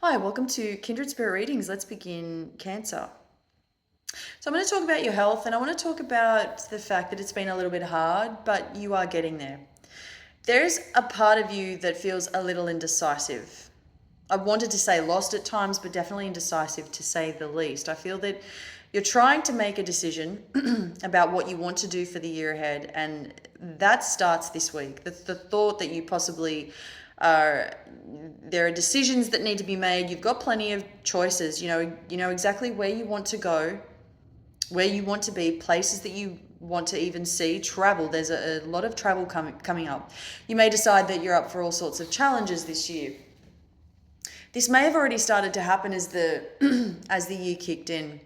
Hi, welcome to Kindred Spirit Readings. Let's begin Cancer. So, I'm going to talk about your health and I want to talk about the fact that it's been a little bit hard, but you are getting there. There's a part of you that feels a little indecisive. I wanted to say lost at times, but definitely indecisive to say the least. I feel that you're trying to make a decision about what you want to do for the year ahead, and that starts this week. The thought that you possibly are, there are decisions that need to be made. You've got plenty of choices. You know exactly where you want to go, where you want to be, places that you want to even see, travel. There's a lot of travel coming up. You may decide that you're up for all sorts of challenges this year. This may have already started to happen as the as the year kicked in,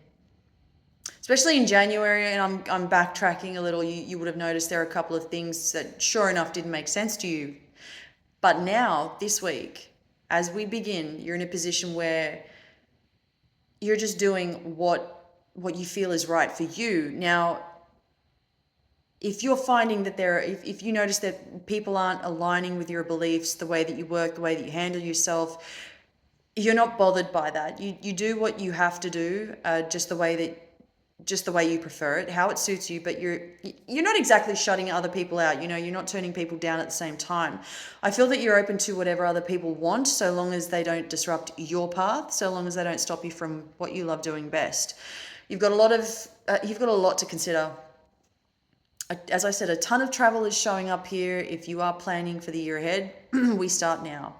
especially in January. And I'm backtracking a little. You would have noticed there are a couple of things that, sure enough, didn't make sense to you. But now, this week, as we begin, you're in a position where you're just doing what you feel is right for you. Now, if you're finding that if you notice that people aren't aligning with your beliefs, the way that you work, the way that you handle yourself, you're not bothered by that. You do what you have to do, just the way you prefer it, how it suits you, but you're not exactly shutting other people out. You're not turning people down at the same time. I feel that you're open to whatever other people want, so long as they don't disrupt your path, so long as they don't stop you from what you love doing best. You've got a lot to consider. As I said, a ton of travel is showing up here. If you are planning for the year ahead, we start now.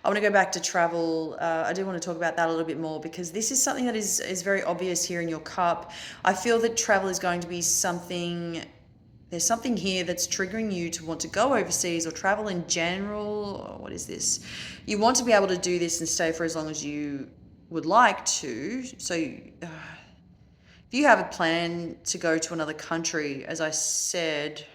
I want to go back to travel. I do want to talk about that a little bit more because this is something that is very obvious here in your cup. I feel that travel is going to be something, there's something here that's triggering you to want to go overseas or travel in general. What is this? You want to be able to do this and stay for as long as you would like to. If you have a plan to go to another country, as I said,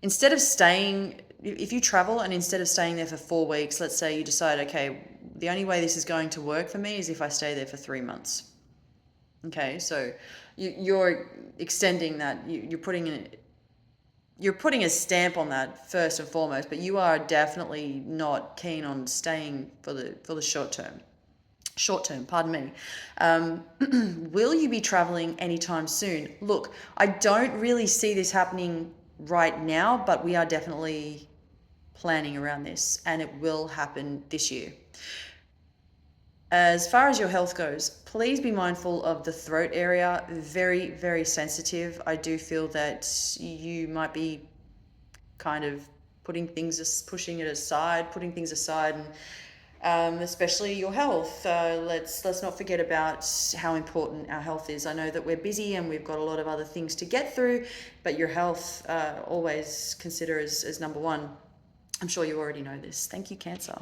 instead of staying, if you travel and instead of staying there for 4 weeks, let's say you decide, okay, the only way this is going to work for me is if I stay there for 3 months. Okay, so you're extending that. You're putting a stamp on that first and foremost, but you are definitely not keen on staying for the short term, pardon me. Will you be traveling anytime soon? Look, I don't really see this happening right now, but we are definitely planning around this and it will happen this year. As far as your health goes, please be mindful of the throat area. Very, very sensitive. I do feel that you might be kind of putting things aside, and especially your health. Let's not forget about how important our health is. I know that we're busy and we've got a lot of other things to get through, but your health, always consider as number one. I'm sure you already know this. Thank you, Cancer.